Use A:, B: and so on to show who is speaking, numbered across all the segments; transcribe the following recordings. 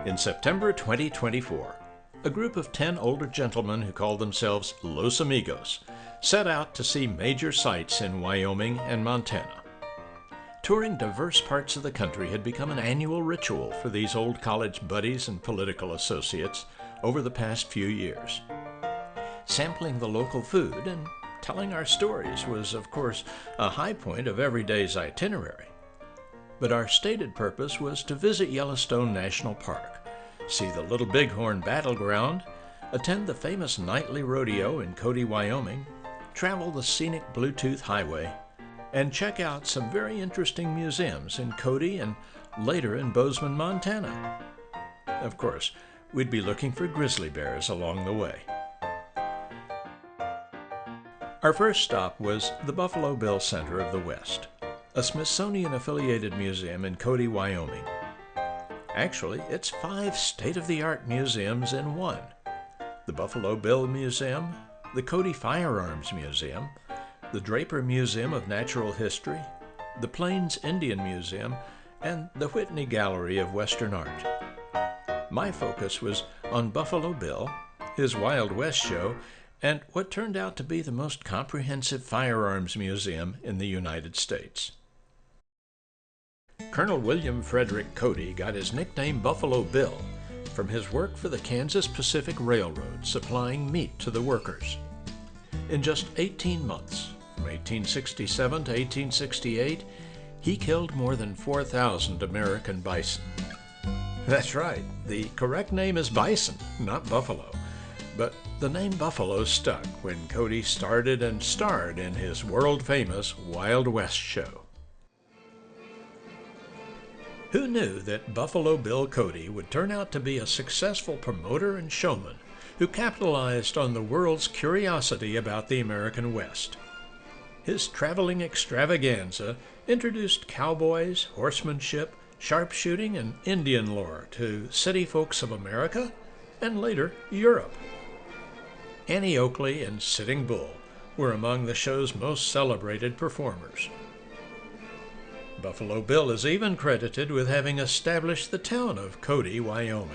A: In September 2024, a group of 10 older gentlemen who called themselves Los Amigos set out to see major sites in Wyoming and Montana. Touring diverse parts of the country had become an annual ritual for these old college buddies and political associates over the past few years. Sampling the local food and telling our stories was, of course, a high point of every day's itinerary. But our stated purpose was to visit Yellowstone National Park, see the Little Bighorn battleground, attend the famous nightly rodeo in Cody, Wyoming, travel the scenic Bluetooth highway, and check out some very interesting museums in Cody and later in Bozeman, Montana. Of course, we'd be looking for grizzly bears along the way. Our first stop was the Buffalo Bill Center of the West, a Smithsonian-affiliated museum in Cody, Wyoming. Actually, it's 5 state-of-the-art museums in one: the Buffalo Bill Museum, the Cody Firearms Museum, the Draper Museum of Natural History, the Plains Indian Museum, and the Whitney Gallery of Western Art. My focus was on Buffalo Bill, his Wild West show, and what turned out to be the most comprehensive firearms museum in the United States. Colonel William Frederick Cody got his nickname Buffalo Bill from his work for the Kansas Pacific Railroad supplying meat to the workers. In just 18 months, from 1867 to 1868, he killed more than 4,000 American bison. That's right, the correct name is bison, not buffalo. But the name Buffalo stuck when Cody started and starred in his world-famous Wild West show. Who knew that Buffalo Bill Cody would turn out to be a successful promoter and showman who capitalized on the world's curiosity about the American West? His traveling extravaganza introduced cowboys, horsemanship, sharpshooting, and Indian lore to city folks of America and later Europe. Annie Oakley and Sitting Bull were among the show's most celebrated performers. Buffalo Bill is even credited with having established the town of Cody, Wyoming.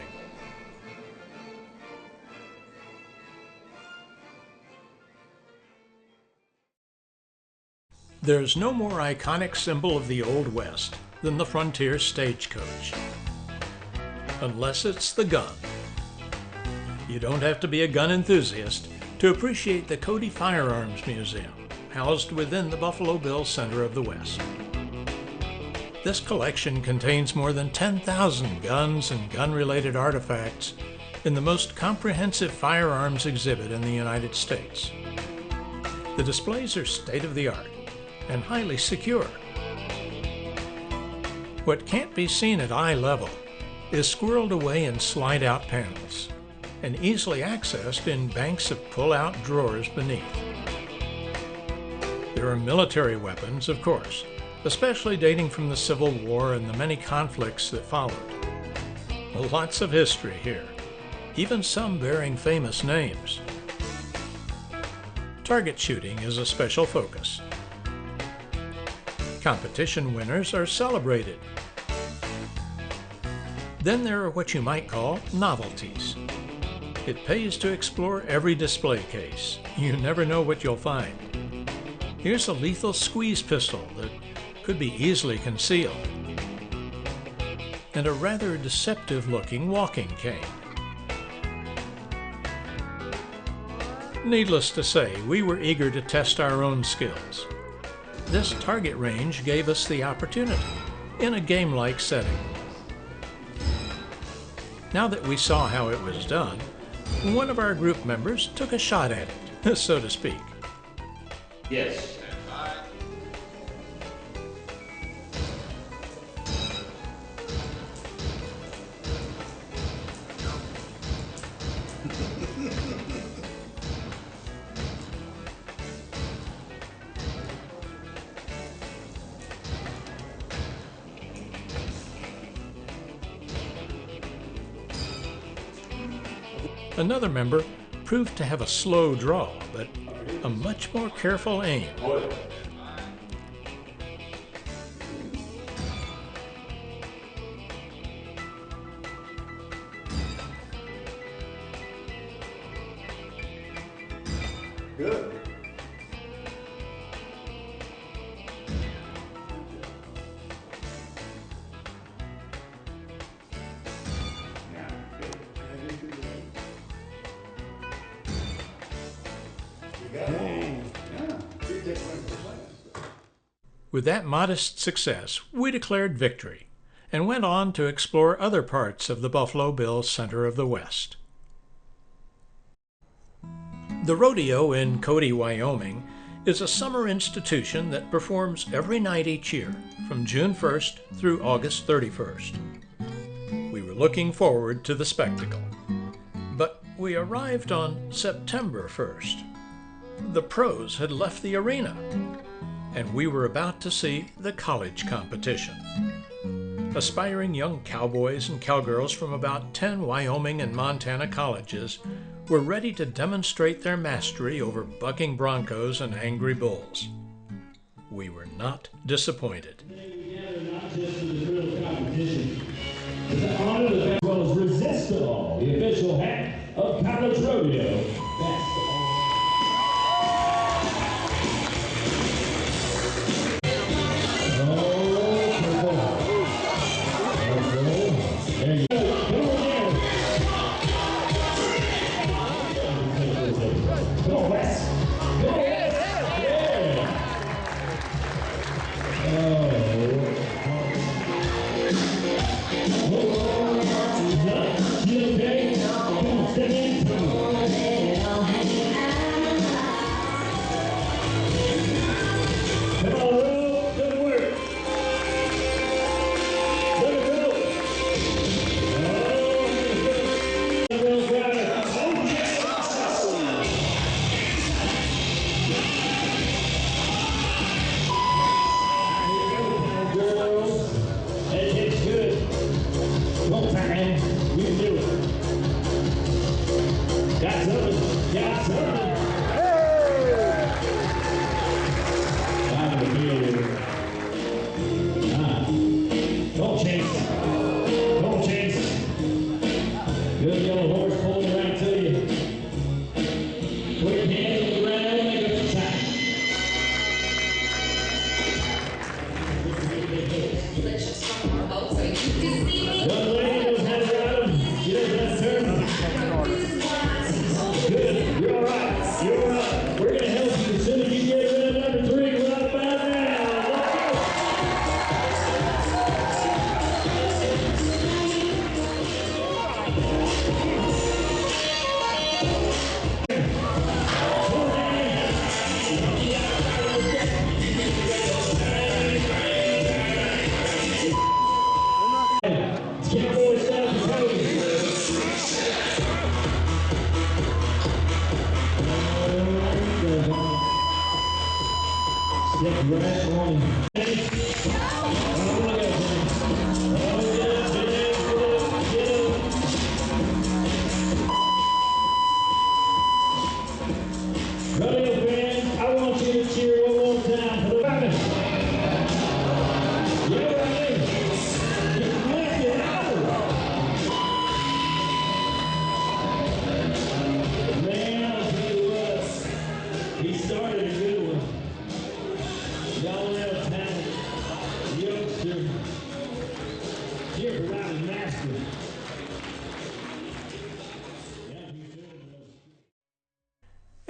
A: There's no more iconic symbol of the Old West than the frontier stagecoach. Unless it's the gun. You don't have to be a gun enthusiast to appreciate the Cody Firearms Museum, housed within the Buffalo Bill Center of the West. This collection contains more than 10,000 guns and gun-related artifacts in the most comprehensive firearms exhibit in the United States. The displays are state-of-the-art and highly secure. What can't be seen at eye level is squirreled away in slide-out panels and easily accessed in banks of pull-out drawers beneath. There are military weapons, of course, especially dating from the Civil War and the many conflicts that followed. Lots of history here, even some bearing famous names. Target shooting is a special focus. Competition winners are celebrated. Then there are what you might call novelties. It pays to explore every display case. You never know what you'll find. Here's a lethal squeeze pistol that could be easily concealed, and a rather deceptive-looking walking cane. Needless to say, we were eager to test our own skills. This target range gave us the opportunity in a game-like setting. Now that we saw how it was done, one of our group members took a shot at it, so to speak.
B: Yes.
A: Another member proved to have a slow draw, but a much more careful aim.
C: Good. Now, good. You got it. Yeah. Good differential plans.
A: With that modest success, we declared victory and went on to explore other parts of the Buffalo Bill Center of the West. The rodeo in Cody, Wyoming, is a summer institution that performs every night each year, from June 1st through August 31st. We were looking forward to the spectacle, but we arrived on September 1st. The pros had left the arena, and we were about to see the college competition. Aspiring young cowboys and cowgirls from about 10 Wyoming and Montana colleges were ready to demonstrate their mastery over bucking broncos and angry bulls. We were not disappointed.
D: Not just for the thrill of competition, but to honor the best, as well as Resist It All, the official hat of college rodeo. That's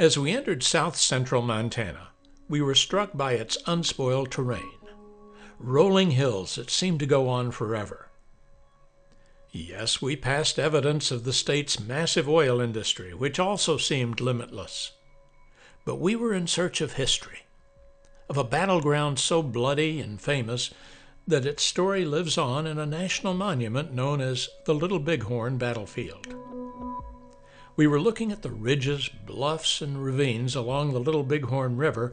A: As we entered south-central Montana, we were struck by its unspoiled terrain, rolling hills that seemed to go on forever. Yes, we passed evidence of the state's massive oil industry, which also seemed limitless. But we were in search of history, of a battleground so bloody and famous that its story lives on in a national monument known as the Little Bighorn Battlefield. We were looking at the ridges, bluffs, and ravines along the Little Bighorn River,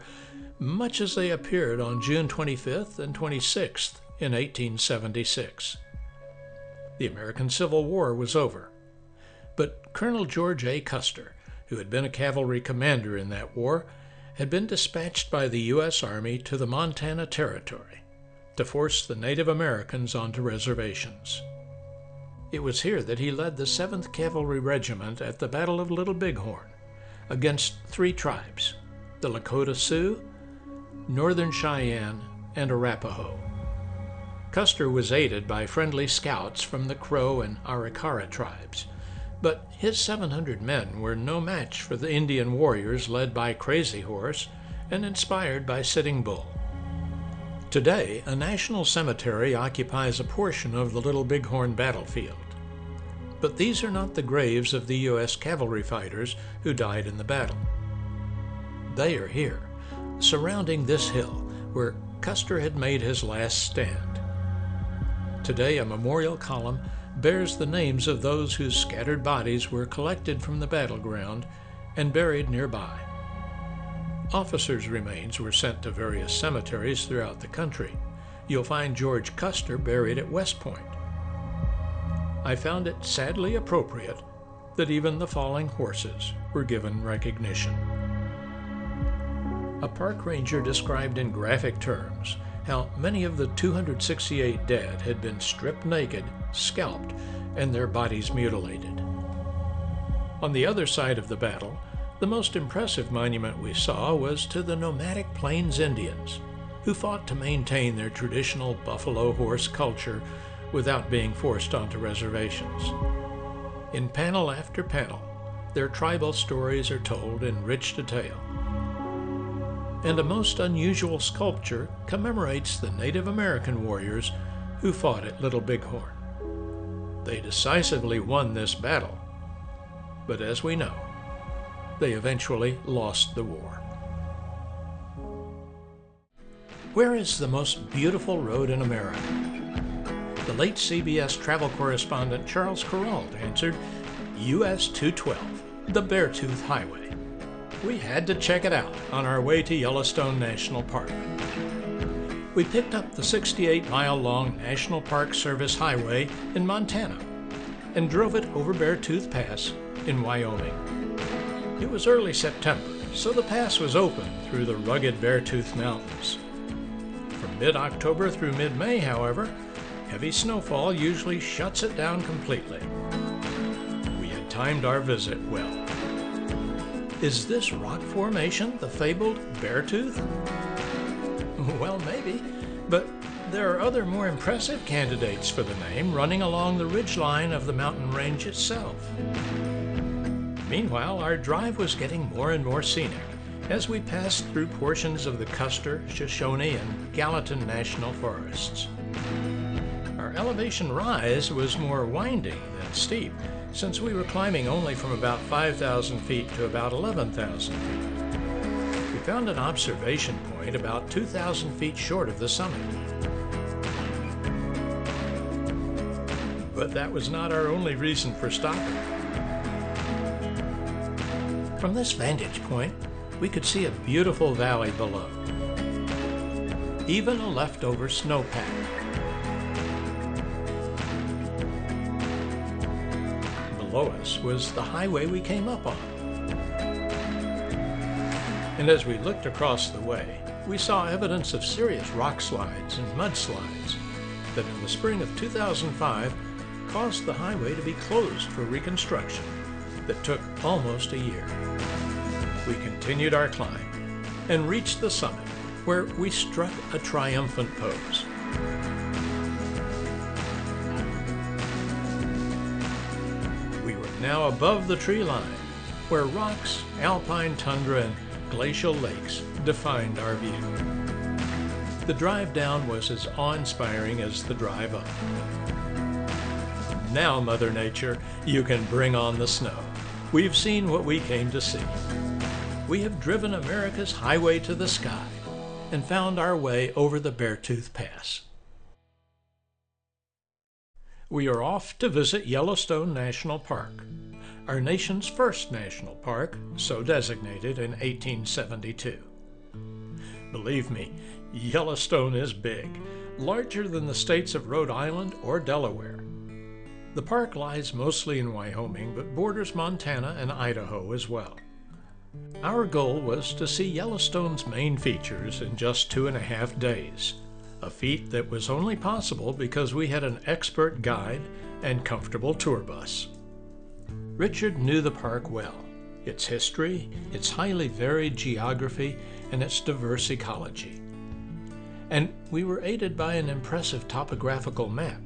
A: much as they appeared on June 25th and 26th in 1876. The American Civil War was over, but Colonel George A. Custer, who had been a cavalry commander in that war, had been dispatched by the U.S. Army to the Montana Territory to force the Native Americans onto reservations. It was here that he led the 7th Cavalry Regiment at the Battle of Little Bighorn, against 3 tribes: the Lakota Sioux, Northern Cheyenne, and Arapaho. Custer was aided by friendly scouts from the Crow and Arikara tribes, but his 700 men were no match for the Indian warriors led by Crazy Horse and inspired by Sitting Bull. Today, a national cemetery occupies a portion of the Little Bighorn battlefield. But these are not the graves of the U.S. cavalry fighters who died in the battle. They are here, surrounding this hill where Custer had made his last stand. Today, a memorial column bears the names of those whose scattered bodies were collected from the battleground and buried nearby. Officers' remains were sent to various cemeteries throughout the country. You'll find George Custer buried at West Point. I found it sadly appropriate that even the falling horses were given recognition. A park ranger described in graphic terms how many of the 268 dead had been stripped naked, scalped, and their bodies mutilated. On the other side of the battle, the most impressive monument we saw was to the nomadic Plains Indians, who fought to maintain their traditional buffalo horse culture without being forced onto reservations. In panel after panel, their tribal stories are told in rich detail. And a most unusual sculpture commemorates the Native American warriors who fought at Little Bighorn. They decisively won this battle, but as we know, they eventually lost the war. Where is the most beautiful road in America? The late CBS travel correspondent Charles Kuralt answered, US 212, the Beartooth Highway. We had to check it out on our way to Yellowstone National Park. We picked up the 68-mile-long National Park Service Highway in Montana and drove it over Beartooth Pass in Wyoming. It was early September, so the pass was open through the rugged Beartooth Mountains. From mid-October through mid-May, however, heavy snowfall usually shuts it down completely. We had timed our visit well. Is this rock formation the fabled Beartooth? Well, maybe, but there are other more impressive candidates for the name running along the ridgeline of the mountain range itself. Meanwhile, our drive was getting more and more scenic as we passed through portions of the Custer, Shoshone, and Gallatin National Forests. Our elevation rise was more winding than steep, since we were climbing only from about 5,000 feet to about 11,000 feet. We found an observation point about 2,000 feet short of the summit. But that was not our only reason for stopping. From this vantage point, we could see a beautiful valley below, even a leftover snowpack. Below us was the highway we came up on. And as we looked across the way, we saw evidence of serious rock slides and mudslides that in the spring of 2005 caused the highway to be closed for reconstruction that took almost a year. We continued our climb and reached the summit, where we struck a triumphant pose. We were now above the tree line, where rocks, alpine tundra, and glacial lakes defined our view. The drive down was as awe-inspiring as the drive up. Now, Mother Nature, you can bring on the snow. We've seen what we came to see. We have driven America's highway to the sky and found our way over the Beartooth Pass. We are off to visit Yellowstone National Park, our nation's first national park, so designated in 1872. Believe me, Yellowstone is big, larger than the states of Rhode Island or Delaware. The park lies mostly in Wyoming, but borders Montana and Idaho as well. Our goal was to see Yellowstone's main features in just 2.5 days, a feat that was only possible because we had an expert guide and comfortable tour bus. Richard knew the park well its history, its highly varied geography, and its diverse ecology. And we were aided by an impressive topographical map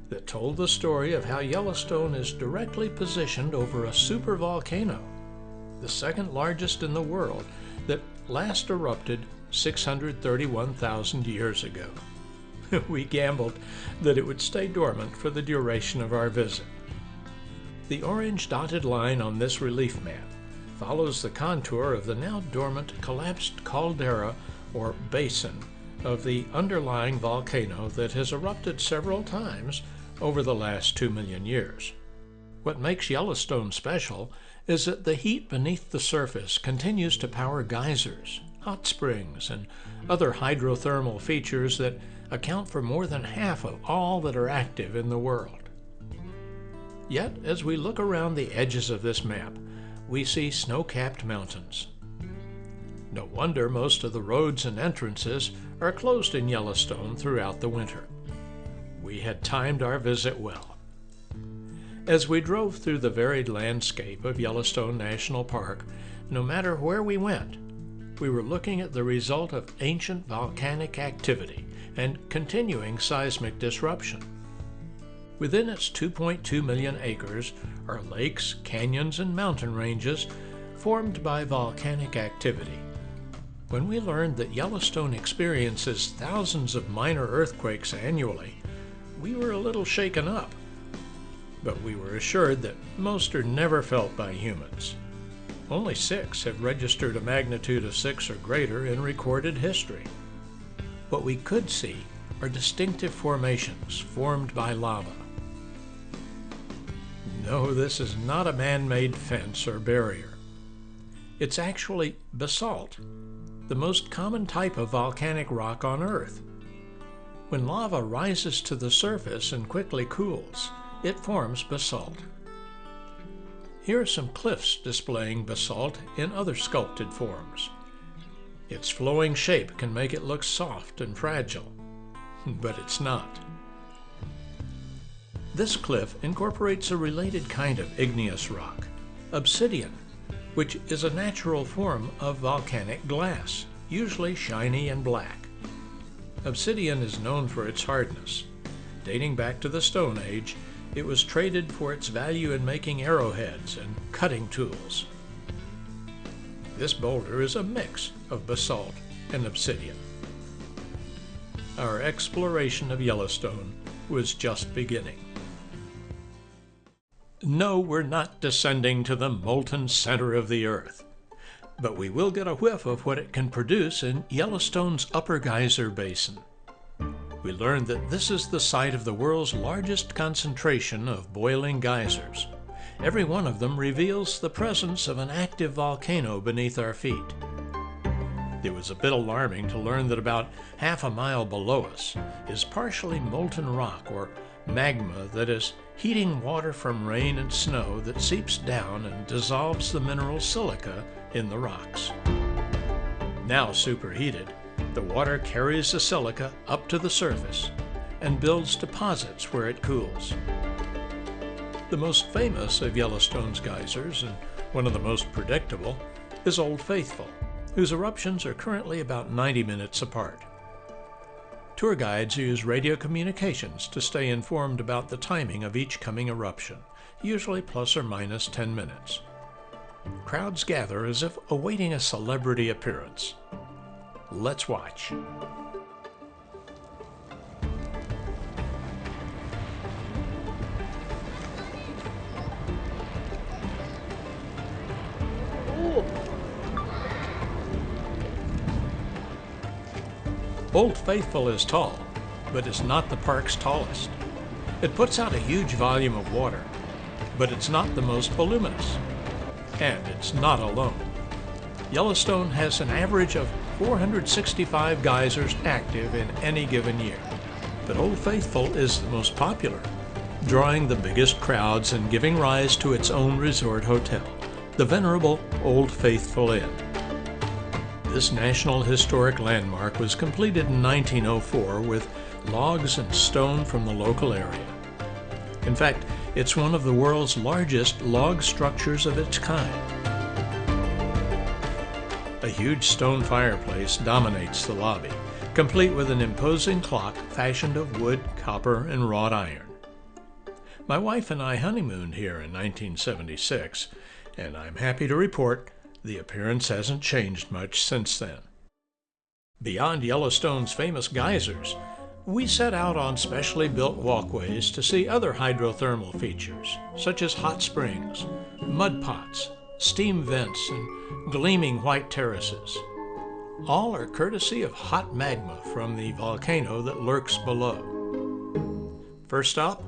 A: that told the story of how Yellowstone is directly positioned over a supervolcano, the second largest in the world, that last erupted 631,000 years ago. We gambled that it would stay dormant for the duration of our visit. The orange dotted line on this relief map follows the contour of the now dormant collapsed caldera or basin of the underlying volcano that has erupted several times over the last 2 million years. What makes Yellowstone special is that the heat beneath the surface continues to power geysers, hot springs, and other hydrothermal features that account for more than half of all that are active in the world. Yet, as we look around the edges of this map, we see snow-capped mountains. No wonder most of the roads and entrances are closed in Yellowstone throughout the winter. We had timed our visit well. As we drove through the varied landscape of Yellowstone National Park, no matter where we went, we were looking at the result of ancient volcanic activity and continuing seismic disruption. Within its 2.2 million acres are lakes, canyons, and mountain ranges formed by volcanic activity. When we learned that Yellowstone experiences thousands of minor earthquakes annually, we were a little shaken up. But we were assured that most are never felt by humans. Only 6 have registered a magnitude of 6 or greater in recorded history. What we could see are distinctive formations formed by lava. No, this is not a man-made fence or barrier. It's actually basalt, the most common type of volcanic rock on Earth. When lava rises to the surface and quickly cools, it forms basalt. Here are some cliffs displaying basalt in other sculpted forms. Its flowing shape can make it look soft and fragile, but it's not. This cliff incorporates a related kind of igneous rock, obsidian, which is a natural form of volcanic glass, usually shiny and black. Obsidian is known for its hardness. Dating back to the Stone Age, it was traded for its value in making arrowheads and cutting tools. This boulder is a mix of basalt and obsidian. Our exploration of Yellowstone was just beginning. No, we're not descending to the molten center of the Earth, but we will get a whiff of what it can produce in Yellowstone's Upper Geyser Basin. We learned that this is the site of the world's largest concentration of boiling geysers. Every one of them reveals the presence of an active volcano beneath our feet. It was a bit alarming to learn that about half a mile below us is partially molten rock or magma that is heating water from rain and snow that seeps down and dissolves the mineral silica in the rocks. Now superheated, the water carries the silica up to the surface and builds deposits where it cools. The most famous of Yellowstone's geysers, and one of the most predictable, is Old Faithful, whose eruptions are currently about 90 minutes apart. Tour guides use radio communications to stay informed about the timing of each coming eruption, usually plus or minus 10 minutes. Crowds gather as if awaiting a celebrity appearance. Let's watch. Old Faithful is tall, but it's not the park's tallest. It puts out a huge volume of water, but it's not the most voluminous. And it's not alone. Yellowstone has an average of 465 geysers active in any given year, but Old Faithful is the most popular, drawing the biggest crowds and giving rise to its own resort hotel, the venerable Old Faithful Inn. This National Historic Landmark was completed in 1904 with logs and stone from the local area. In fact, it's one of the world's largest log structures of its kind. A huge stone fireplace dominates the lobby, complete with an imposing clock fashioned of wood, copper, and wrought iron. My wife and I honeymooned here in 1976, and I'm happy to report the appearance hasn't changed much since then. Beyond Yellowstone's famous geysers, we set out on specially built walkways to see other hydrothermal features, such as hot springs, mud pots, steam vents, and gleaming white terraces. All are courtesy of hot magma from the volcano that lurks below. First stop,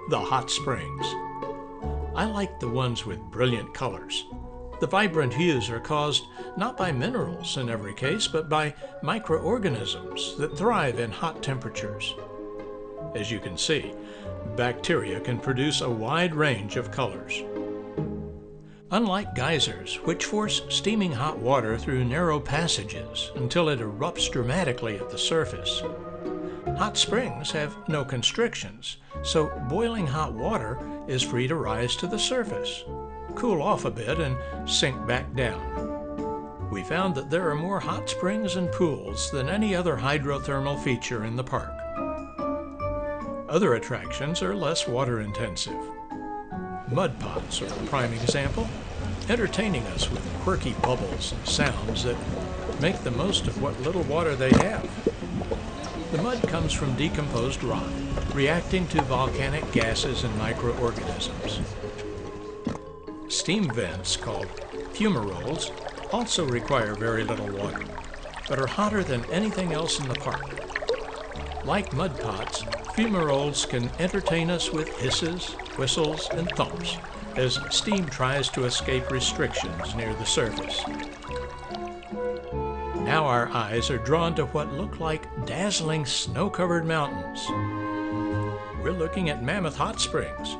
A: the hot springs. I like the ones with brilliant colors. The vibrant hues are caused not by minerals in every case, but by microorganisms that thrive in hot temperatures. As you can see, bacteria can produce a wide range of colors. Unlike geysers, which force steaming hot water through narrow passages until it erupts dramatically at the surface, hot springs have no constrictions, so boiling hot water is free to rise to the surface, cool off a bit, and sink back down. We found that there are more hot springs and pools than any other hydrothermal feature in the park. Other attractions are less water intensive. Mud pots are a prime example, entertaining us with quirky bubbles and sounds that make the most of what little water they have. The mud comes from decomposed rock, reacting to volcanic gases and microorganisms. Steam vents, called fumaroles, also require very little water, but are hotter than anything else in the park. Like mud pots, fumaroles can entertain us with hisses, whistles, and thumps as steam tries to escape restrictions near the surface. Now our eyes are drawn to what look like dazzling snow-covered mountains. We're looking at Mammoth Hot Springs,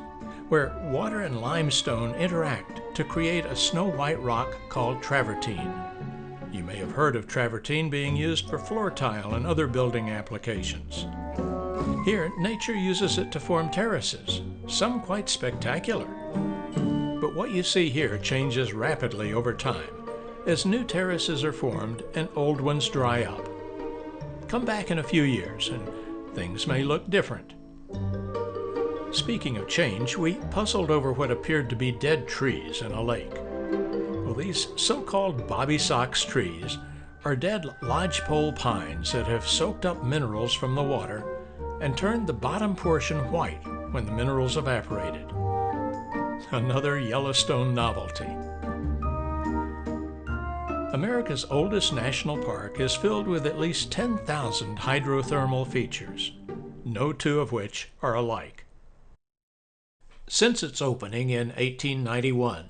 A: where water and limestone interact to create a snow-white rock called travertine. You may have heard of travertine being used for floor tile and other building applications. Here, nature uses it to form terraces, some quite spectacular. But what you see here changes rapidly over time, as new terraces are formed and old ones dry up. Come back in a few years and things may look different. Speaking of change, we puzzled over what appeared to be dead trees in a lake. Well, these so-called bobby sox trees are dead lodgepole pines that have soaked up minerals from the water and turned the bottom portion white when the minerals evaporated. Another Yellowstone novelty. America's oldest national park is filled with at least 10,000 hydrothermal features, no two of which are alike. Since its opening in 1891,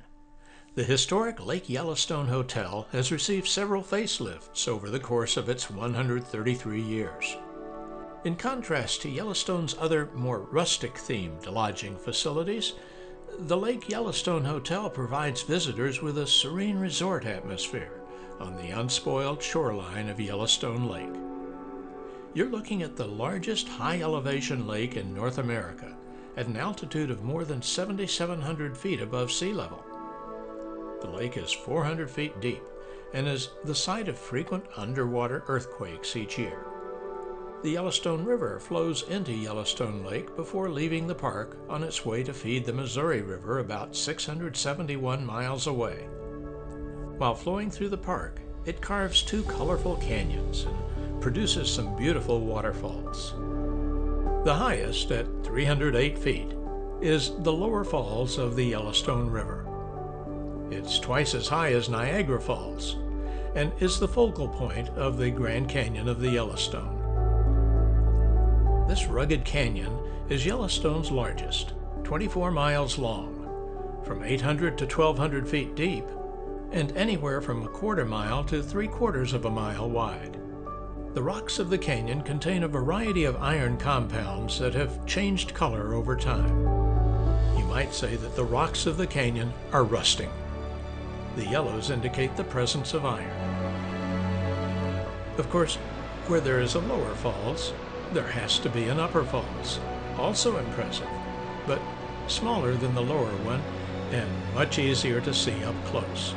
A: the historic Lake Yellowstone Hotel has received several facelifts over the course of its 133 years. In contrast to Yellowstone's other, more rustic-themed lodging facilities, the Lake Yellowstone Hotel provides visitors with a serene resort atmosphere on the unspoiled shoreline of Yellowstone Lake. You're looking at the largest high-elevation lake in North America, at an altitude of more than 7,700 feet above sea level. The lake is 400 feet deep and is the site of frequent underwater earthquakes each year. The Yellowstone River flows into Yellowstone Lake before leaving the park on its way to feed the Missouri River about 671 miles away. While flowing through the park, it carves two colorful canyons and produces some beautiful waterfalls. The highest, at 308 feet, is the lower falls of the Yellowstone River. It's twice as high as Niagara Falls and is the focal point of the Grand Canyon of the Yellowstone. This rugged canyon is Yellowstone's largest, 24 miles long, from 800 to 1,200 feet deep, and anywhere from a quarter mile to 3/4 of a mile wide. The rocks of the canyon contain a variety of iron compounds that have changed color over time. You might say that the rocks of the canyon are rusting. The yellows indicate the presence of iron. Of course, where there is a lower falls, there has to be an upper falls, also impressive, but smaller than the lower one and much easier to see up close.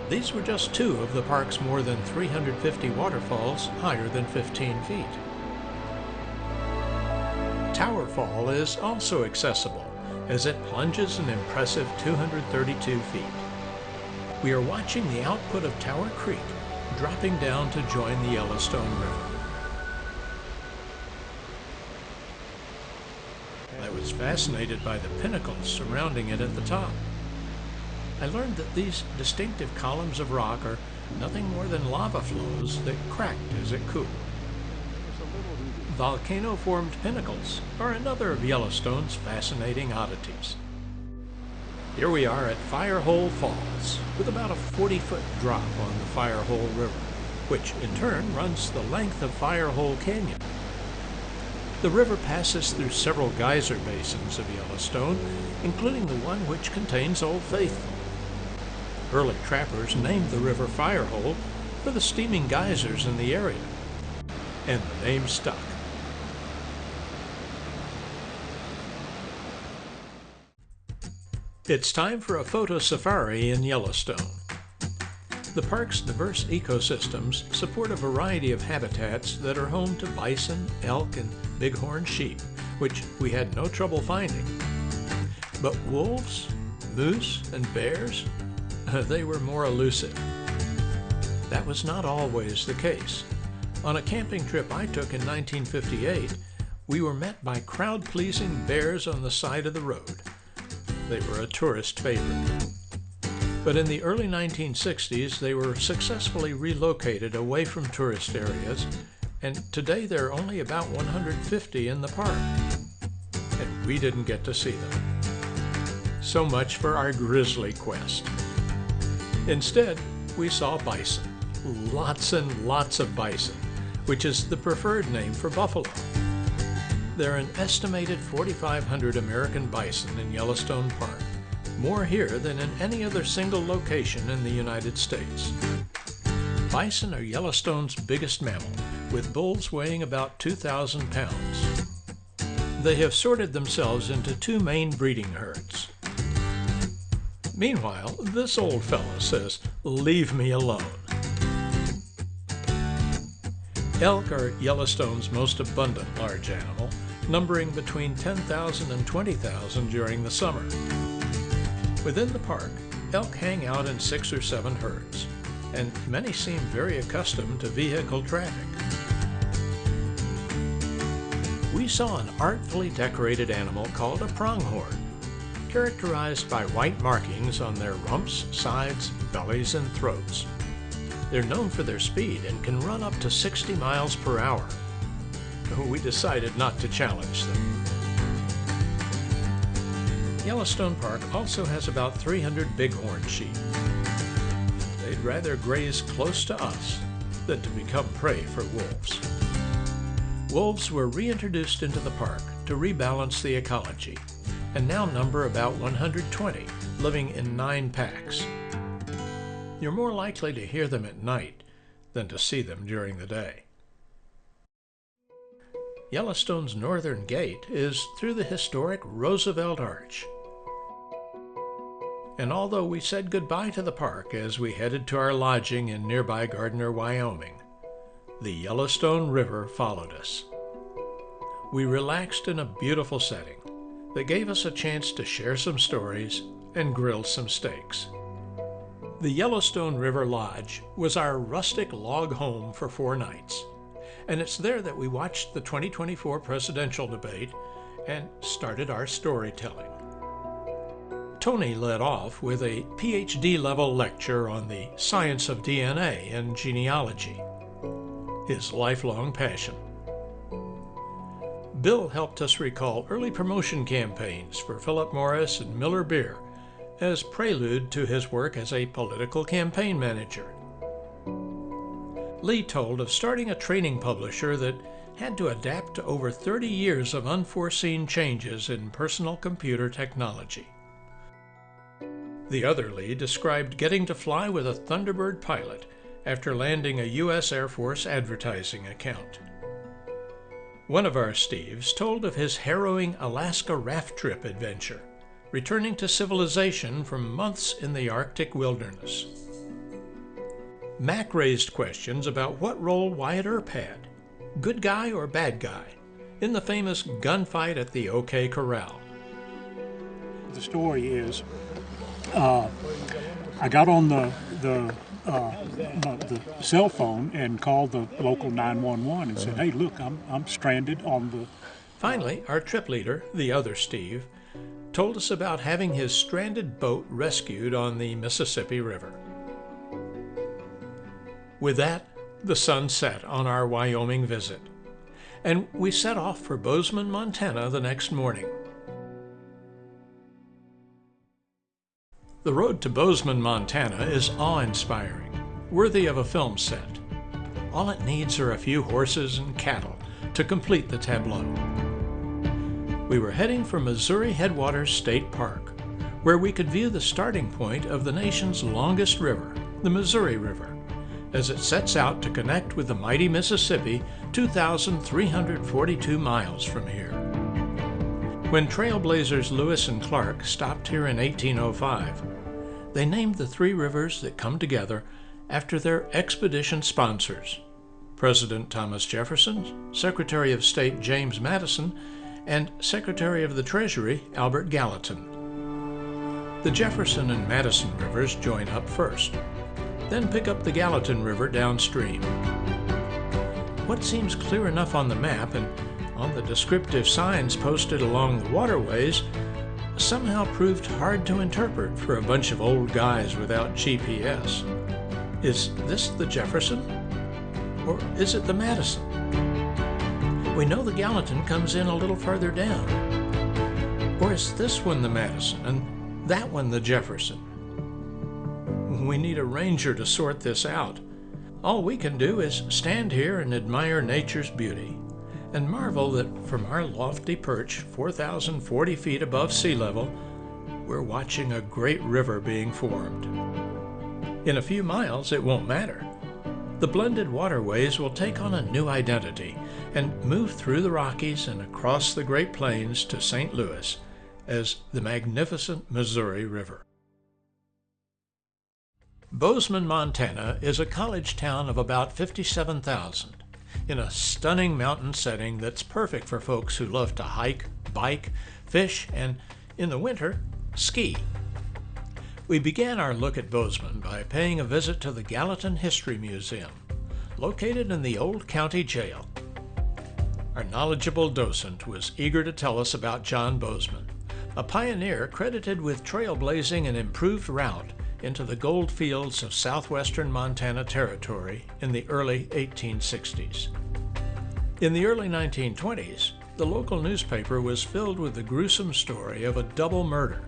A: These were just two of the park's more than 350 waterfalls higher than 15 feet. Tower Fall is also accessible, as it plunges an impressive 232 feet. We are watching the output of Tower Creek dropping down to join the Yellowstone River. I was fascinated by the pinnacles surrounding it at the top. I learned that these distinctive columns of rock are nothing more than lava flows that cracked as it cooled. Volcano-formed pinnacles are another of Yellowstone's fascinating oddities. Here we are at Firehole Falls, with about a 40-foot drop on the Firehole River, which in turn runs the length of Firehole Canyon. The river passes through several geyser basins of Yellowstone, including the one which contains Old Faithful. Early trappers named the river Firehole for the steaming geysers in the area, and the name stuck. It's time for a photo safari in Yellowstone. The park's diverse ecosystems support a variety of habitats that are home to bison, elk, and bighorn sheep, which we had no trouble finding. But wolves, moose, and bears, they were more elusive. That was not always the case. On a camping trip I took in 1958, we were met by crowd-pleasing bears on the side of the road. They were a tourist favorite. But in the early 1960s, they were successfully relocated away from tourist areas, and today there are only about 150 in the park. And we didn't get to see them. So much for our grizzly quest. Instead, we saw bison. Lots and lots of bison, which is the preferred name for buffalo. There are an estimated 4,500 American bison in Yellowstone Park, more here than in any other single location in the United States. Bison are Yellowstone's biggest mammal, with bulls weighing about 2,000 pounds. They have sorted themselves into two main breeding herds. Meanwhile, this old fella says, "Leave me alone." Elk are Yellowstone's most abundant large animal, numbering between 10,000 and 20,000 during the summer. Within the park, elk hang out in 6 or 7 herds, and many seem very accustomed to vehicle traffic. We saw an artfully decorated animal called a pronghorn, characterized by white markings on their rumps, sides, bellies, and throats. They're known for their speed and can run up to 60 miles per hour. We decided not to challenge them. Yellowstone Park also has about 300 bighorn sheep. They'd rather graze close to us than to become prey for wolves. Wolves were reintroduced into the park to rebalance the ecology, and now number about 120, living in 9 packs. You're more likely to hear them at night than to see them during the day. Yellowstone's northern gate is through the historic Roosevelt Arch. And although we said goodbye to the park as we headed to our lodging in nearby Gardner, Wyoming, the Yellowstone River followed us. We relaxed in a beautiful setting that gave us a chance to share some stories and grill some steaks. The Yellowstone River Lodge was our rustic log home for 4 nights, and it's there that we watched the 2024 presidential debate and started our storytelling. Tony led off with a PhD-level lecture on the science of DNA and genealogy, his lifelong passion. Bill helped us recall early promotion campaigns for Philip Morris and Miller Beer as prelude to his work as a political campaign manager. Lee told of starting a training publisher that had to adapt to over 30 years of unforeseen changes in personal computer technology. The other Lee described getting to fly with a Thunderbird pilot after landing a U.S. Air Force advertising account. One of our Steves told of his harrowing Alaska raft trip adventure, returning to civilization from months in the Arctic wilderness. Mac raised questions about what role Wyatt Earp had, good guy or bad guy, in the famous gunfight at the OK Corral.
E: The story is, I got on the cell phone and called the local 911 and said, "Hey, look, I'm stranded on the."
A: Finally, our trip leader, the other Steve, told us about having his stranded boat rescued on the Mississippi River. With that, the sun set on our Wyoming visit, and we set off for Bozeman, Montana the next morning. The road to Bozeman, Montana is awe-inspiring, worthy of a film set. All it needs are a few horses and cattle to complete the tableau. We were heading for Missouri Headwaters State Park, where we could view the starting point of the nation's longest river, the Missouri River, as it sets out to connect with the mighty Mississippi 2,342 miles from here. When trailblazers Lewis and Clark stopped here in 1805, they named the three rivers that come together after their expedition sponsors, President Thomas Jefferson, Secretary of State James Madison, and Secretary of the Treasury Albert Gallatin. The Jefferson and Madison rivers join up first, then pick up the Gallatin River downstream. What seems clear enough on the map and on the descriptive signs posted along the waterways somehow proved hard to interpret for a bunch of old guys without GPS. Is this the Jefferson? Or is it the Madison? We know the Gallatin comes in a little further down. Or is this one the Madison and that one the Jefferson? We need a ranger to sort this out. All we can do is stand here and admire nature's beauty and marvel that from our lofty perch, 4,040 feet above sea level, we're watching a great river being formed. In a few miles, it won't matter. The blended waterways will take on a new identity and move through the Rockies and across the Great Plains to St. Louis as the magnificent Missouri River. Bozeman, Montana is a college town of about 57,000 in a stunning mountain setting that's perfect for folks who love to hike, bike, fish, and, in the winter, ski. We began our look at Bozeman by paying a visit to the Gallatin History Museum, located in the old county jail. Our knowledgeable docent was eager to tell us about John Bozeman, a pioneer credited with trailblazing an improved route into the gold fields of southwestern Montana Territory in the early 1860s. In the early 1920s, the local newspaper was filled with the gruesome story of a double murder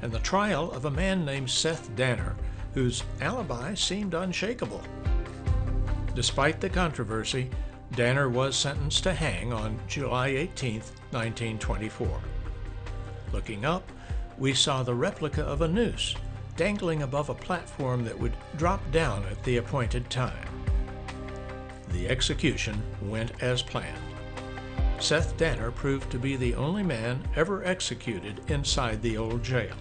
A: and the trial of a man named Seth Danner, whose alibi seemed unshakable. Despite the controversy, Danner was sentenced to hang on July 18, 1924. Looking up, we saw the replica of a noose dangling above a platform that would drop down at the appointed time. The execution went as planned. Seth Danner proved to be the only man ever executed inside the old jail.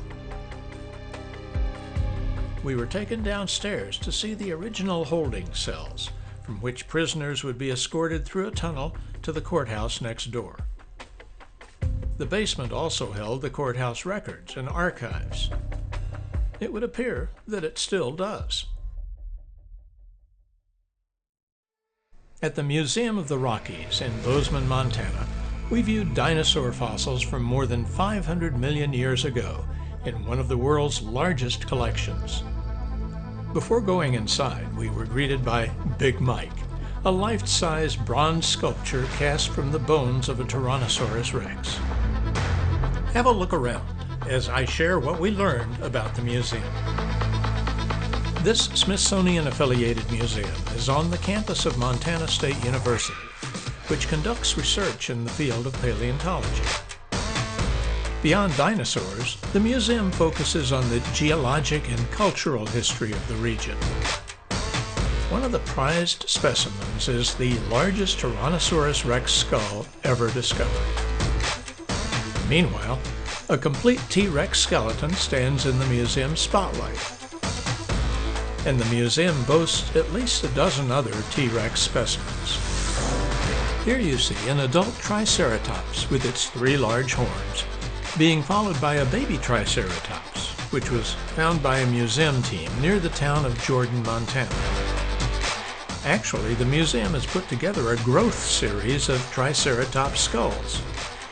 A: We were taken downstairs to see the original holding cells, from which prisoners would be escorted through a tunnel to the courthouse next door. The basement also held the courthouse records and archives. It would appear that it still does. At the Museum of the Rockies in Bozeman, Montana, we viewed dinosaur fossils from more than 500 million years ago in one of the world's largest collections. Before going inside, we were greeted by Big Mike, a life-size bronze sculpture cast from the bones of a Tyrannosaurus Rex. Have a look around as I share what we learned about the museum. This Smithsonian-affiliated museum is on the campus of Montana State University, which conducts research in the field of paleontology. Beyond dinosaurs, the museum focuses on the geologic and cultural history of the region. One of the prized specimens is the largest Tyrannosaurus Rex skull ever discovered. Meanwhile, a complete T-Rex skeleton stands in the museum's spotlight. and the museum boasts at least a dozen other T-Rex specimens. Here you see an adult Triceratops with its 3 large horns, being followed by a baby Triceratops, which was found by a museum team near the town of Jordan, Montana. Actually, the museum has put together a growth series of Triceratops skulls,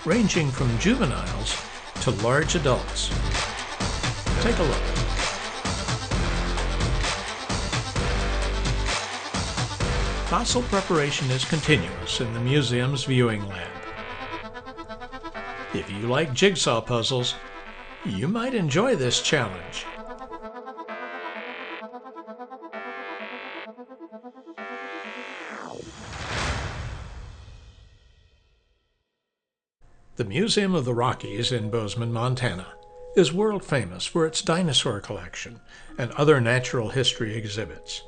A: ranging from juveniles to large adults. Take a look. Fossil preparation is continuous in the museum's viewing lab. If you like jigsaw puzzles, you might enjoy this challenge. The Museum of the Rockies in Bozeman, Montana, is world famous for its dinosaur collection and other natural history exhibits.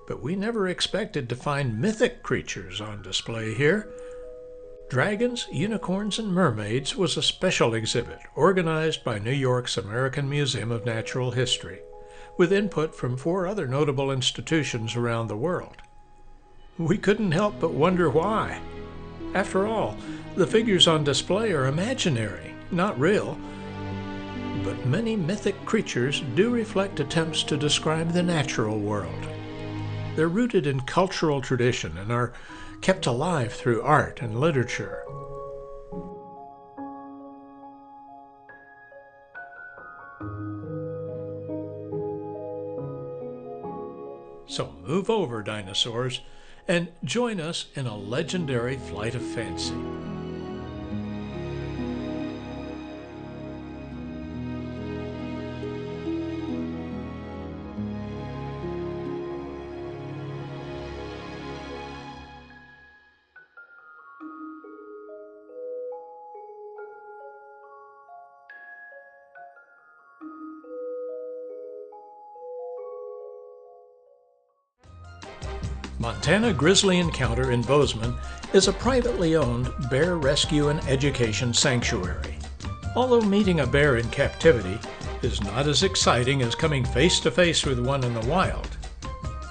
A: But we never expected to find mythic creatures on display here. Dragons, Unicorns, and Mermaids was a special exhibit organized by New York's American Museum of Natural History, with input from 4 other notable institutions around the world. We couldn't help but wonder why. After all, the figures on display are imaginary, not real. But many mythic creatures do reflect attempts to describe the natural world. They're rooted in cultural tradition and are kept alive through art and literature. So move over, dinosaurs, and join us in a legendary flight of fancy. Montana Grizzly Encounter in Bozeman is a privately owned bear rescue and education sanctuary. Although meeting a bear in captivity is not as exciting as coming face to face with one in the wild,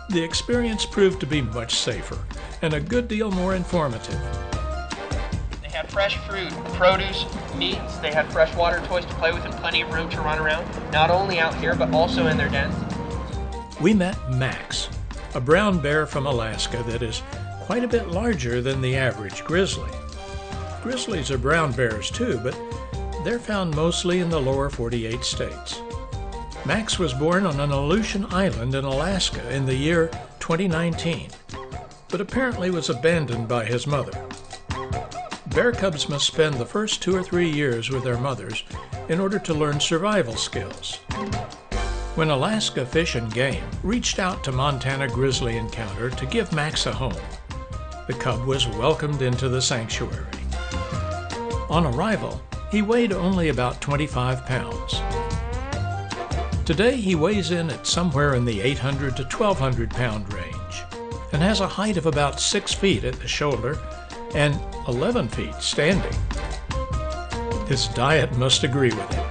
A: the experience proved to be much safer and a good deal more informative.
F: They had fresh fruit, produce, meats, they had freshwater toys to play with and plenty of room to run around, not only out here but also in their dens.
A: We met Max, a brown bear from Alaska that is quite a bit larger than the average grizzly. Grizzlies are brown bears too, but they're found mostly in the lower 48 states. Max was born on an Aleutian island in Alaska in the year 2019, but apparently was abandoned by his mother. Bear cubs must spend the first 2 or 3 years with their mothers in order to learn survival skills. When Alaska Fish and Game reached out to Montana Grizzly Encounter to give Max a home, the cub was welcomed into the sanctuary. On arrival, he weighed only about 25 pounds. Today he weighs in at somewhere in the 800 to 1,200 pound range and has a height of about 6 feet at the shoulder and 11 feet standing. His diet must agree with him.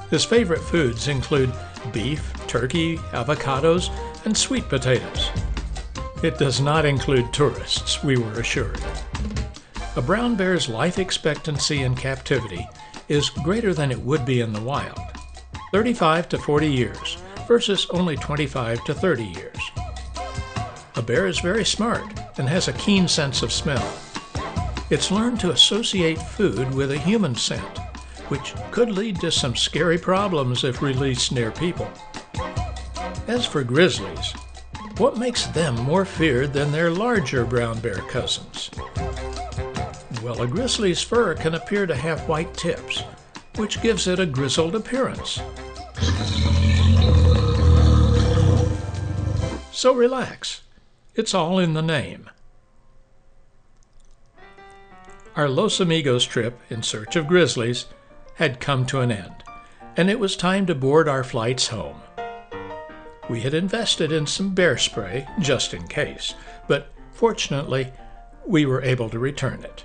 A: His favorite foods include beef, turkey, avocados, and sweet potatoes. It does not include tourists, we were assured. A brown bear's life expectancy in captivity is greater than it would be in the wild, 35 to 40 years versus only 25 to 30 years. A bear is very smart and has a keen sense of smell. It's learned to associate food with a human scent, which could lead to some scary problems if released near people. As for grizzlies, what makes them more feared than their larger brown bear cousins? Well, a grizzly's fur can appear to have white tips, which gives it a grizzled appearance. So relax, it's all in the name. Our Los Amigos trip in search of grizzlies had come to an end, and it was time to board our flights home. We had invested in some bear spray just in case, but fortunately we were able to return it.